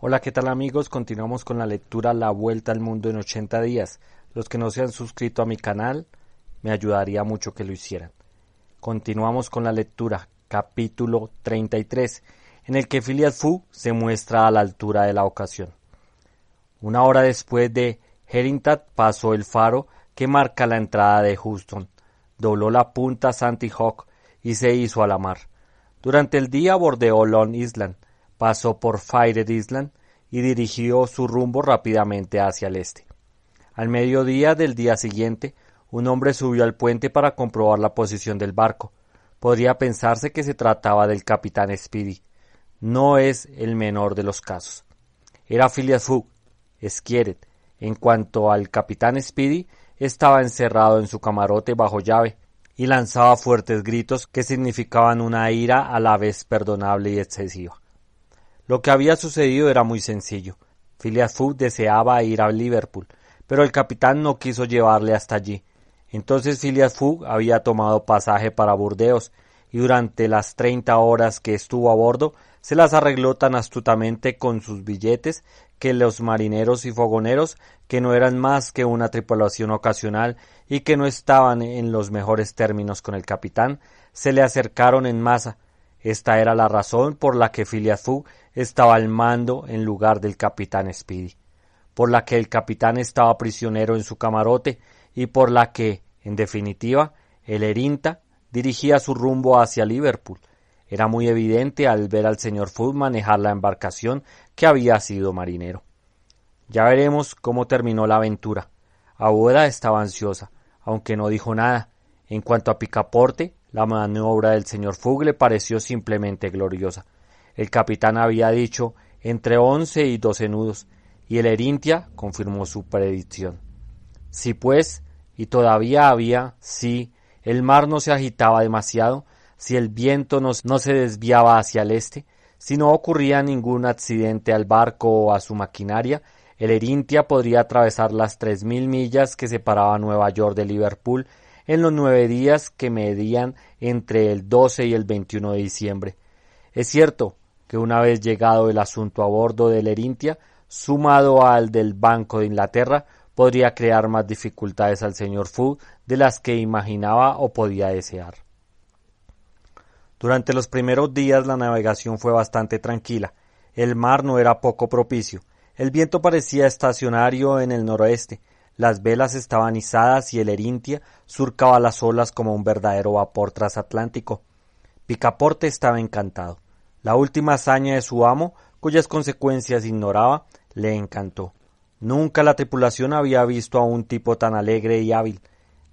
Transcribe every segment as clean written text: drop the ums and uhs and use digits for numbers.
Hola, ¿qué tal amigos? Continuamos con la lectura La Vuelta al Mundo en 80 días. Los que no se han suscrito a mi canal, me ayudaría mucho que lo hicieran. Continuamos con la lectura, capítulo 33, en el que Phileas Fogg se muestra a la altura de la ocasión. Una hora después de Herrington pasó el faro que marca la entrada de Houston, dobló la punta Sandy Hook y se hizo a la mar. Durante el día bordeó Long Island, pasó por Fire Island y dirigió su rumbo rápidamente hacia el este. Al mediodía del día siguiente, un hombre subió al puente para comprobar la posición del barco. Podría pensarse que se trataba del capitán Speedy. No es el menor de los casos. Era Phileas Fogg, Skerritt. En cuanto al capitán Speedy, estaba encerrado en su camarote bajo llave y lanzaba fuertes gritos que significaban una ira a la vez perdonable y excesiva. Lo que había sucedido era muy sencillo. Phileas Fogg deseaba ir a Liverpool, pero el capitán no quiso llevarle hasta allí. Entonces Phileas Fogg había tomado pasaje para Burdeos, y durante las 30 horas que estuvo a bordo, se las arregló tan astutamente con sus billetes que los marineros y fogoneros, que no eran más que una tripulación ocasional y que no estaban en los mejores términos con el capitán, se le acercaron en masa. Esta era la razón por la que Phileas Fogg estaba al mando en lugar del capitán Speedy, por la que el capitán estaba prisionero en su camarote y por la que, en definitiva, el Herrington dirigía su rumbo hacia Liverpool. Era muy evidente al ver al señor Fogg manejar la embarcación que había sido marinero. Ya veremos cómo terminó la aventura. Aouda estaba ansiosa, aunque no dijo nada. En cuanto a Picaporte, la maniobra del señor Fogg le pareció simplemente gloriosa. El capitán había dicho entre 11 y 12 nudos, y el Herrington confirmó su predicción. Si pues, y todavía había, si el mar no se agitaba demasiado, si el viento no se desviaba hacia el este, si no ocurría ningún accidente al barco o a su maquinaria, el Herrington podría atravesar las 3000 millas que separaban Nueva York de Liverpool en los 9 días que medían entre el 12 y el 21 de diciembre. Es cierto que una vez llegado el asunto a bordo del Herrington, sumado al del Banco de Inglaterra, podría crear más dificultades al señor Fogg de las que imaginaba o podía desear. Durante los primeros días la navegación fue bastante tranquila. El mar no era poco propicio. El viento parecía estacionario en el noroeste. Las velas estaban izadas y el Herrington surcaba las olas como un verdadero vapor transatlántico. Picaporte estaba encantado. La última hazaña de su amo, cuyas consecuencias ignoraba, le encantó. Nunca la tripulación había visto a un tipo tan alegre y hábil.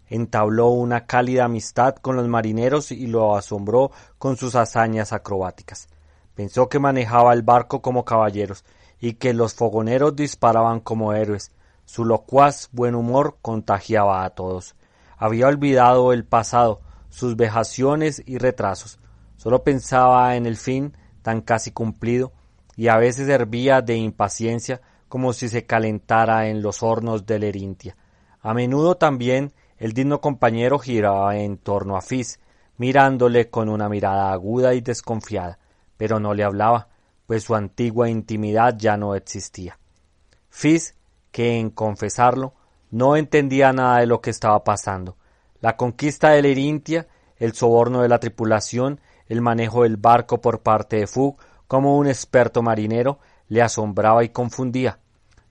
Entabló una cálida amistad con los marineros y lo asombró con sus hazañas acrobáticas. Pensó que manejaba el barco como caballeros y que los fogoneros disparaban como héroes. Su locuaz buen humor contagiaba a todos. Había olvidado el pasado, sus vejaciones y retrasos. Solo pensaba en el fin, tan casi cumplido, y a veces hervía de impaciencia como si se calentara en los hornos del Herrington. A menudo también el digno compañero giraba en torno a Fitz, mirándole con una mirada aguda y desconfiada, pero no le hablaba, pues su antigua intimidad ya no existía. Fitz, que en confesarlo, no entendía nada de lo que estaba pasando. La conquista del Herrington, el soborno de la tripulación, el manejo del barco por parte de Fogg como un experto marinero, le asombraba y confundía.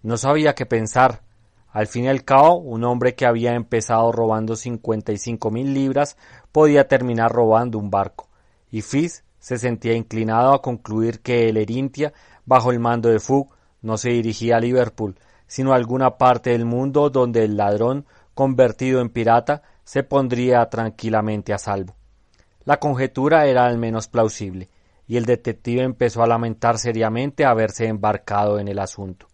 No sabía qué pensar. Al fin y al cabo, un hombre que había empezado robando 55,000 libras podía terminar robando un barco, y Fitz se sentía inclinado a concluir que el Herrington, bajo el mando de Fogg, no se dirigía a Liverpool, sino a alguna parte del mundo donde el ladrón, convertido en pirata, se pondría tranquilamente a salvo. La conjetura era al menos plausible, y el detective empezó a lamentar seriamente haberse embarcado en el asunto.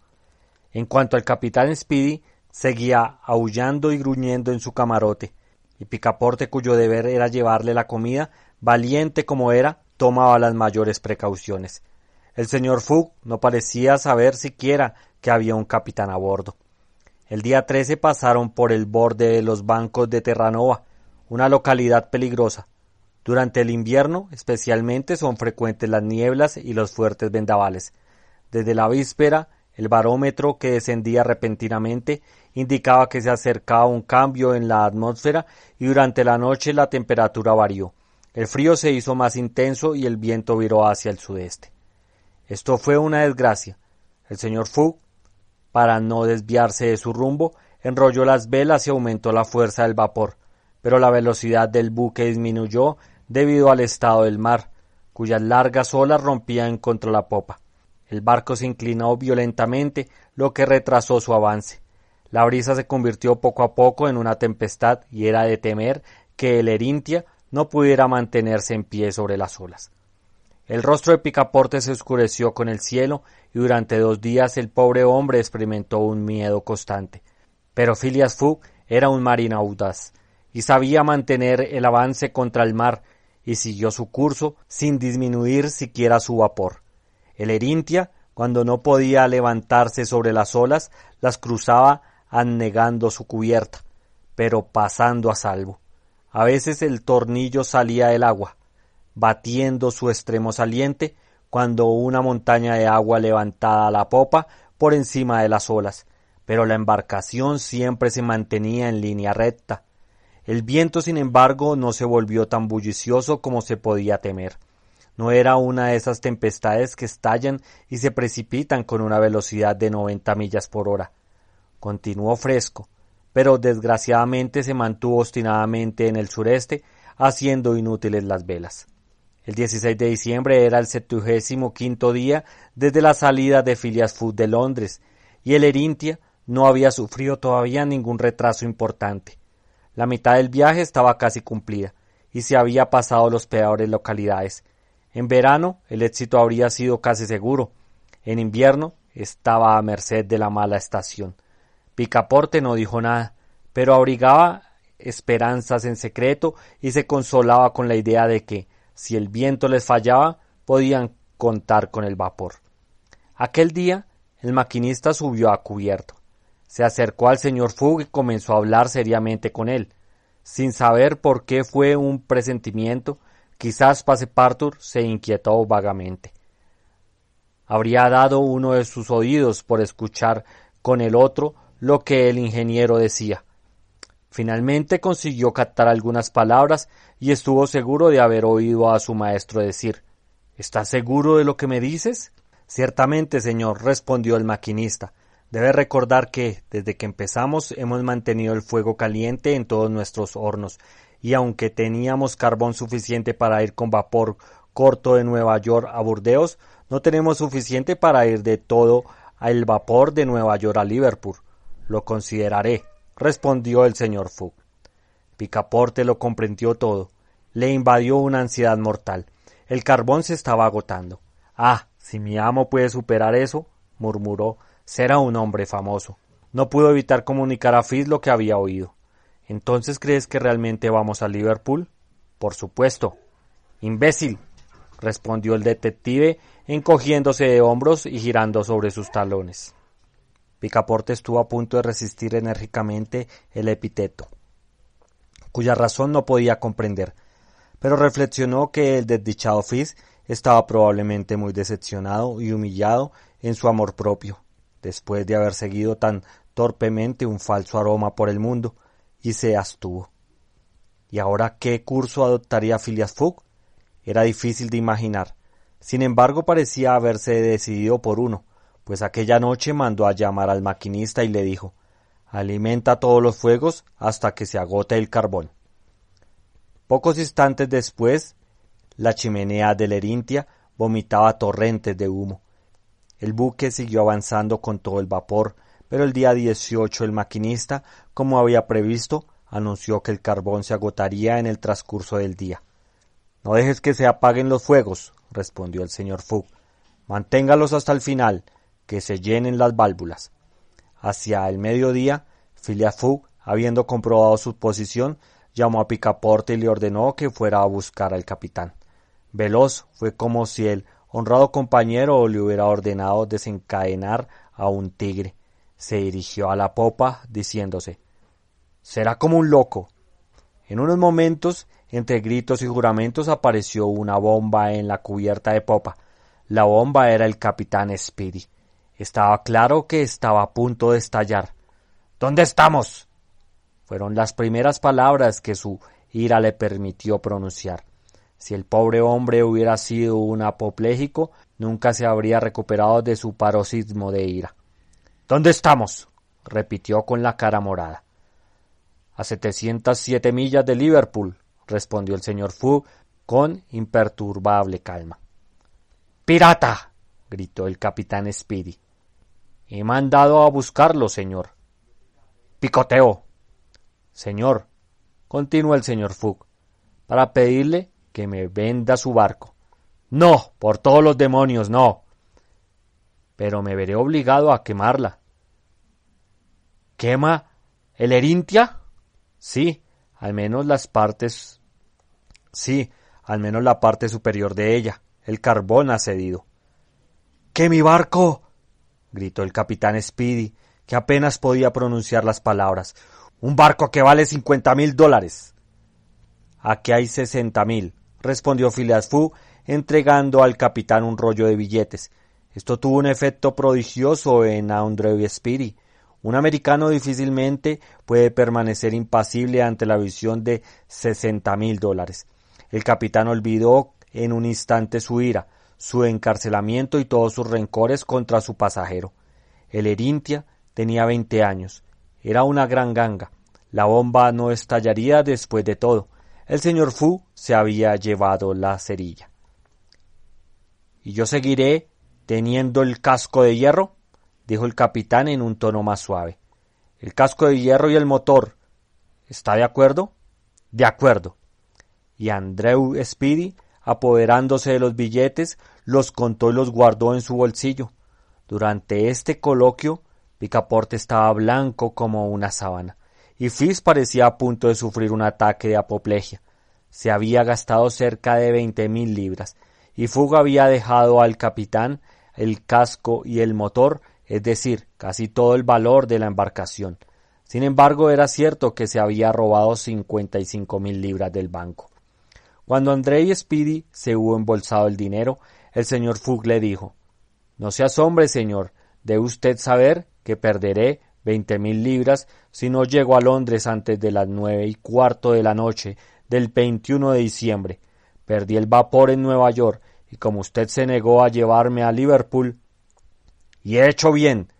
En cuanto al capitán Speedy, seguía aullando y gruñendo en su camarote, y Picaporte, cuyo deber era llevarle la comida, valiente como era, tomaba las mayores precauciones. El señor Fogg no parecía saber siquiera que había un capitán a bordo. El día 13 pasaron por el borde de los bancos de Terranova, una localidad peligrosa. Durante el invierno, especialmente, son frecuentes las nieblas y los fuertes vendavales. Desde la víspera, el barómetro, que descendía repentinamente, indicaba que se acercaba un cambio en la atmósfera y durante la noche la temperatura varió. El frío se hizo más intenso y el viento viró hacia el sudeste. Esto fue una desgracia. El señor Fogg, para no desviarse de su rumbo, enrolló las velas y aumentó la fuerza del vapor, pero la velocidad del buque disminuyó debido al estado del mar, cuyas largas olas rompían contra la popa. El barco se inclinó violentamente, lo que retrasó su avance. La brisa se convirtió poco a poco en una tempestad y era de temer que el Erintia no pudiera mantenerse en pie sobre las olas. El rostro de Picaporte se oscureció con el cielo y durante 2 días el pobre hombre experimentó un miedo constante. Pero Phileas Fogg era un marino audaz y sabía mantener el avance contra el mar y siguió su curso sin disminuir siquiera su vapor. El Erintia, cuando no podía levantarse sobre las olas, las cruzaba anegando su cubierta, pero pasando a salvo. A veces el tornillo salía del agua, batiendo su extremo saliente, cuando una montaña de agua levantada a la popa por encima de las olas, pero la embarcación siempre se mantenía en línea recta. El viento, sin embargo, no se volvió tan bullicioso como se podía temer. No era una de esas tempestades que estallan y se precipitan con una velocidad de 90 millas por hora. Continuó fresco, pero desgraciadamente se mantuvo obstinadamente en el sureste, haciendo inútiles las velas. El 16 de diciembre era el 75º día desde la salida de Phileas Fogg de Londres, y el Erintia no había sufrido todavía ningún retraso importante. La mitad del viaje estaba casi cumplida, y se había pasado las peores localidades. En verano el éxito habría sido casi seguro. En invierno estaba a merced de la mala estación. Picaporte no dijo nada, pero abrigaba esperanzas en secreto y se consolaba con la idea de que, si el viento les fallaba, podían contar con el vapor. Aquel día el maquinista subió a cubierto. Se acercó al señor Fogg y comenzó a hablar seriamente con él. Sin saber por qué fue un presentimiento, quizás Passepartout se inquietó vagamente. Habría dado uno de sus oídos por escuchar con el otro lo que el ingeniero decía. Finalmente consiguió captar algunas palabras y estuvo seguro de haber oído a su maestro decir: «¿Estás seguro de lo que me dices?» «Ciertamente, señor», respondió el maquinista. «Debe recordar que, desde que empezamos, hemos mantenido el fuego caliente en todos nuestros hornos, y aunque teníamos carbón suficiente para ir con vapor corto de Nueva York a Burdeos, no tenemos suficiente para ir de todo el vapor de Nueva York a Liverpool». «Lo consideraré», respondió el señor Fogg. Picaporte lo comprendió todo. Le invadió una ansiedad mortal. El carbón se estaba agotando. «Ah, si mi amo puede superar eso», murmuró, «será un hombre famoso». No pudo evitar comunicar a Fitz lo que había oído. «¿Entonces crees que realmente vamos a Liverpool?» «Por supuesto». «Imbécil», respondió el detective, encogiéndose de hombros y girando sobre sus talones. Picaporte estuvo a punto de resistir enérgicamente el epíteto, cuya razón no podía comprender, pero reflexionó que el desdichado Fitz estaba probablemente muy decepcionado y humillado en su amor propio, después de haber seguido tan torpemente un falso aroma por el mundo, y se abstuvo. ¿Y ahora qué curso adoptaría Phileas Fogg? Era difícil de imaginar. Sin embargo, parecía haberse decidido por uno, pues aquella noche mandó a llamar al maquinista y le dijo: «Alimenta todos los fuegos hasta que se agote el carbón». Pocos instantes después, la chimenea del Erintia vomitaba torrentes de humo. El buque siguió avanzando con todo el vapor, pero el día 18 el maquinista, como había previsto, anunció que el carbón se agotaría en el transcurso del día. «No dejes que se apaguen los fuegos», respondió el señor Fogg. «Manténgalos hasta el final, que se llenen las válvulas». Hacia el mediodía, Phileas Fogg, habiendo comprobado su posición, llamó a Picaporte y le ordenó que fuera a buscar al capitán. Veloz, fue como si el honrado compañero le hubiera ordenado desencadenar a un tigre. Se dirigió a la popa, diciéndose: «Será como un loco». En unos momentos, entre gritos y juramentos, apareció una bomba en la cubierta de popa. La bomba era el capitán Speedy. Estaba claro que estaba a punto de estallar. ¿Dónde estamos? Fueron las primeras palabras que su ira le permitió pronunciar. Si el pobre hombre hubiera sido un apopléjico, nunca se habría recuperado de su paroxismo de ira. ¿Dónde estamos? Repitió con la cara morada. A 707 millas de Liverpool, respondió el señor Fogg con imperturbable calma. ¡Pirata!, gritó el capitán Speedy. He mandado a buscarlo, señor. Picoteo. Señor, continuó el señor Fogg, para pedirle que me venda su barco. No, por todos los demonios, no. Pero me veré obligado a quemarla. ¿Quema el Erintia? Sí, al menos la parte superior de ella. El carbón ha cedido. ¡Que mi barco! Gritó el capitán Speedy, que apenas podía pronunciar las palabras. ¡Un barco que vale $50,000! Aquí hay 60,000, respondió Phileas Fogg, entregando al capitán un rollo de billetes. Esto tuvo un efecto prodigioso en Andrew Speedy. Un americano difícilmente puede permanecer impasible ante la visión de $60,000. El capitán olvidó en un instante su ira, su encarcelamiento y todos sus rencores contra su pasajero. El Erintia tenía 20 años. Era una gran ganga. La bomba no estallaría después de todo. El señor Fogg se había llevado la cerilla. ¿Y yo seguiré teniendo el casco de hierro?, dijo el capitán en un tono más suave. El casco de hierro y el motor. ¿Está de acuerdo? De acuerdo. Y Andrew Speedy, apoderándose de los billetes, los contó y los guardó en su bolsillo. Durante este coloquio, Picaporte estaba blanco como una sábana, y Fix parecía a punto de sufrir un ataque de apoplejía. Se había gastado cerca de 20,000 libras, y Fogg había dejado al capitán el casco y el motor, es decir, casi todo el valor de la embarcación. Sin embargo, era cierto que se había robado 55,000 libras del banco. Cuando Andrew Speedy se hubo embolsado el dinero, el señor Fogg le dijo: «No se asombre, señor, debe usted saber que perderé 20,000 libras si no llego a Londres antes de las 9:15 de la noche del 21 de diciembre. Perdí el vapor en Nueva York, y como usted se negó a llevarme a Liverpool». «Y he hecho bien»,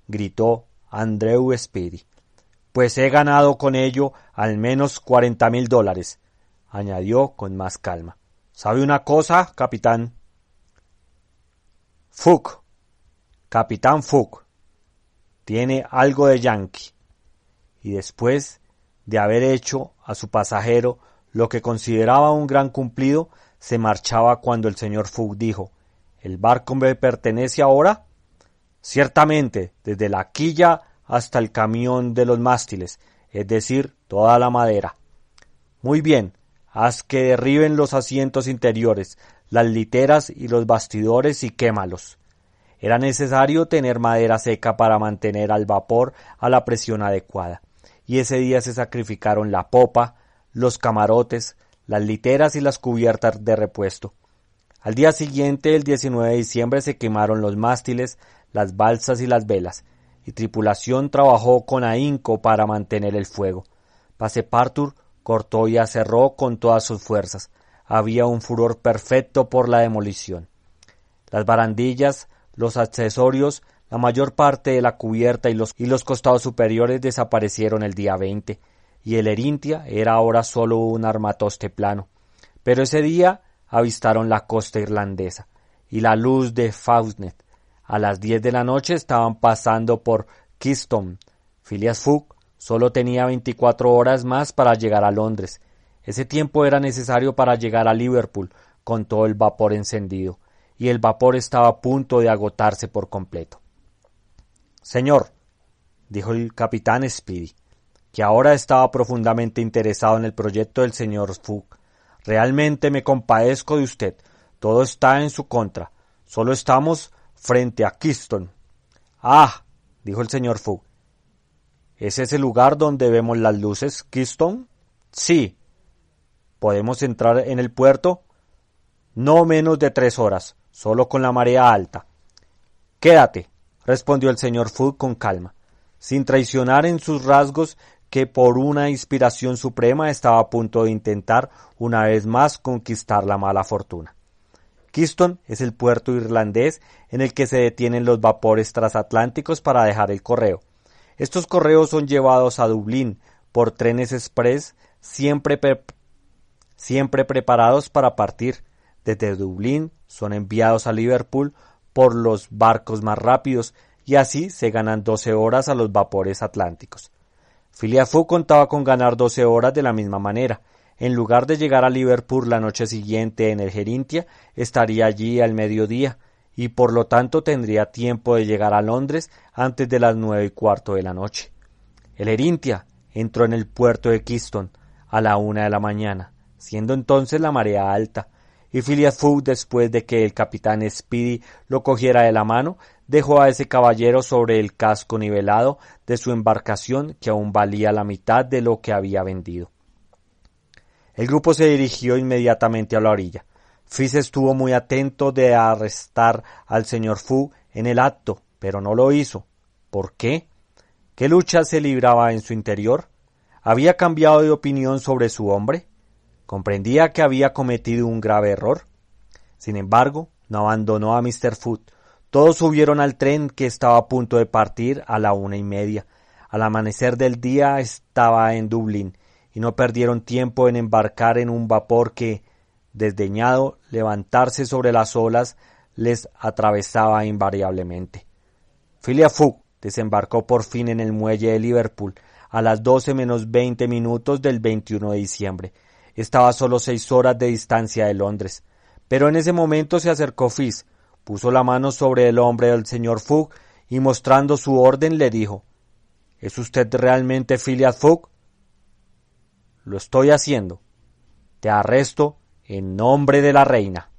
gritó Andrew Speedy, «pues he ganado con ello al menos $40,000, añadió con más calma. «¿Sabe una cosa, capitán?» Fogg, capitán Fogg, tiene algo de yanqui. Y después de haber hecho a su pasajero lo que consideraba un gran cumplido, se marchaba cuando el señor Fogg dijo: «¿El barco me pertenece ahora?» «Ciertamente, desde la quilla hasta el camión de los mástiles, es decir, toda la madera». «Muy bien, haz que derriben los asientos interiores, las literas y los bastidores y quémalos». Era necesario tener madera seca para mantener al vapor a la presión adecuada, y ese día se sacrificaron la popa, los camarotes, las literas y las cubiertas de repuesto. Al día siguiente, el 19 de diciembre, se quemaron los mástiles, las balsas y las velas, y tripulación trabajó con ahínco para mantener el fuego. Passepartout cortó y aserró con todas sus fuerzas. Había un furor perfecto por la demolición. Las barandillas, los accesorios, la mayor parte de la cubierta y los costados superiores desaparecieron el día 20, y el Erintia era ahora solo un armatoste plano. Pero ese día avistaron la costa irlandesa y la luz de Fawcett. A las 10 de la noche estaban pasando por Keystone. Phileas Fogg solo tenía 24 horas más para llegar a Londres. Ese tiempo era necesario para llegar a Liverpool con todo el vapor encendido, y el vapor estaba a punto de agotarse por completo. «Señor», dijo el capitán Speedy, que ahora estaba profundamente interesado en el proyecto del señor Fogg, «realmente me compadezco de usted. Todo está en su contra. Solo estamos frente a Keystone». «Ah», dijo el señor Fogg, ¿es ese lugar donde vemos las luces, Keystone?» «Sí». «¿Podemos entrar en el puerto?» «No menos de 3 horas. solo con la marea alta. Quédate, respondió el señor Fogg con calma, sin traicionar en sus rasgos que por una inspiración suprema estaba a punto de intentar una vez más conquistar la mala fortuna. Keystone es el puerto irlandés en el que se detienen los vapores transatlánticos para dejar el correo. Estos correos son llevados a Dublín por trenes express siempre preparados para partir. Desde Dublín son enviados a Liverpool por los barcos más rápidos y así se ganan 12 horas a los vapores atlánticos. Phileas Fogg contaba con ganar 12 horas de la misma manera. En lugar de llegar a Liverpool la noche siguiente en el Gerintia, estaría allí al mediodía y por lo tanto tendría tiempo de llegar a Londres antes de las 9:15 de la noche. El Gerintia entró en el puerto de Keystone a la 1 de la mañana, siendo entonces la marea alta, y Phileas Fogg, después de que el capitán Speedy lo cogiera de la mano, dejó a ese caballero sobre el casco nivelado de su embarcación, que aún valía la mitad de lo que había vendido. El grupo se dirigió inmediatamente a la orilla. Fitz estuvo muy atento de arrestar al señor Fogg en el acto, pero no lo hizo. ¿Por qué? ¿Qué lucha se libraba en su interior? ¿Había cambiado de opinión sobre su hombre? ¿Comprendía que había cometido un grave error? Sin embargo, no abandonó a Mr. Fogg. Todos subieron al tren que estaba a punto de partir a la 1:30. Al amanecer del día estaba en Dublín, y no perdieron tiempo en embarcar en un vapor que, desdeñado levantarse sobre las olas, les atravesaba invariablemente. Phileas Fogg desembarcó por fin en el muelle de Liverpool a las 12:20 del 21 de diciembre. Estaba a solo 6 horas de distancia de Londres, pero en ese momento se acercó Fitz, puso la mano sobre el hombro del señor Fogg y mostrando su orden le dijo: ¿Es usted realmente Phileas Fogg? Lo estoy haciendo. Te arresto en nombre de la reina.